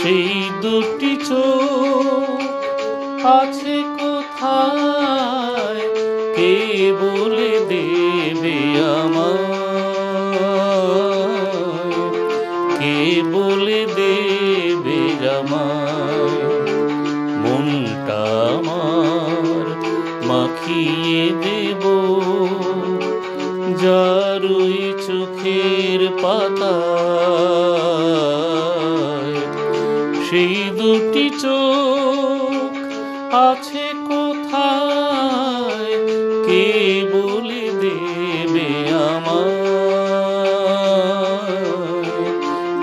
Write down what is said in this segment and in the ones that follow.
সেই দুটি চোখ আছে কোথায়, কে বলে দেবে আমায়, কে বলে দেবে আমায়। মনটা আমার মাখিয়ে দেব যার ওই চোখের পাতায়। সেই দুটি চোখ আছে কোথায়, কে বলে দেবে আমায়,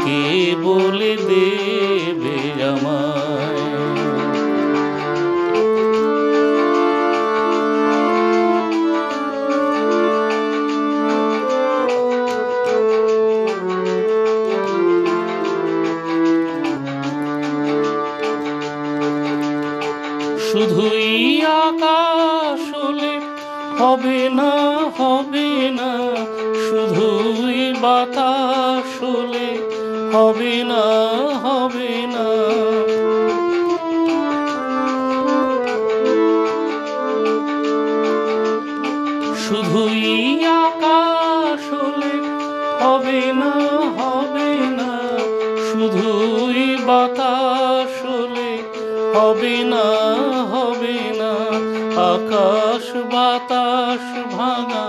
কে বলে দেবে আমায়। শুধুই আকাশ হলে হবে না, হবে না, শুধুই বাতাস হলে হবে না, হবে না। শুধুই আকাশ হলে হবে না, হবে না, শুধুই বাতাস হলে হবে না, হবে না। আকাশ বাতাস ভাঙা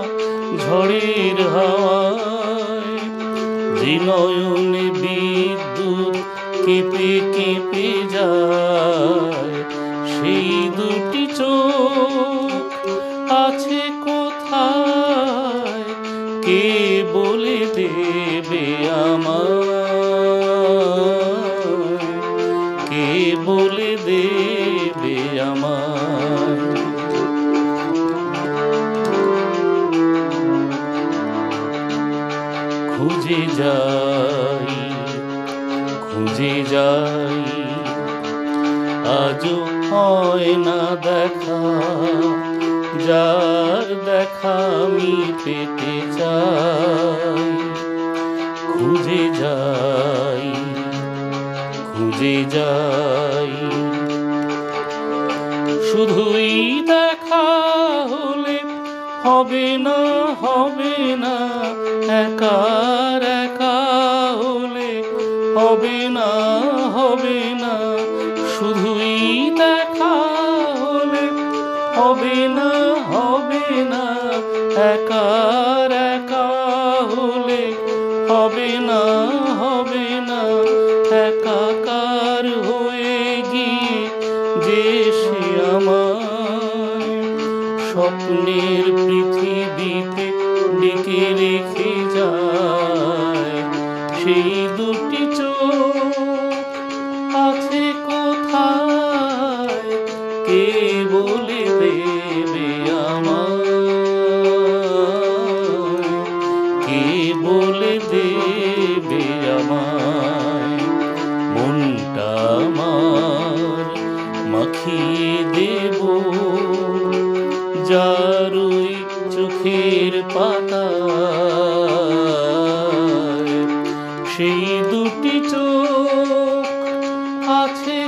ঝড়ের হাওয়ায় যে নয়নে বিদ্যুৎ কেঁপে কেঁপে যায়। সেই দুটি চোখ আছে কোথায়, কে বলে দেবে আমায়, কে বলে দেবে আমায়। খুঁজে যাই, খুঁজে যাই, আজও হয় না দেখা, যার দেখা আমি পেতে চাই। খুঁজে যাই, খুঁজে যাই, শুধুই দেখা হলে হবে না, হবে না, একার একা হলে হবে না, হবে না। শুধুই দেখা হলে হবে না, হবে না, একার একা হলে হবে না, হবে না। একাকার হয়ে গিয়ে যে সে আমায় স্বপ্নের পৃথিবীতে ডেকে রেখে যায়। সেই দুটি চোখ আছে কোথায়, কে বলে দেবে আমায়, কে বলে দেবে আমায়। মনটা আমার মাখিয়ে দেব যার ওই চোখের পাতায়। সেই দুটি চোখ আছে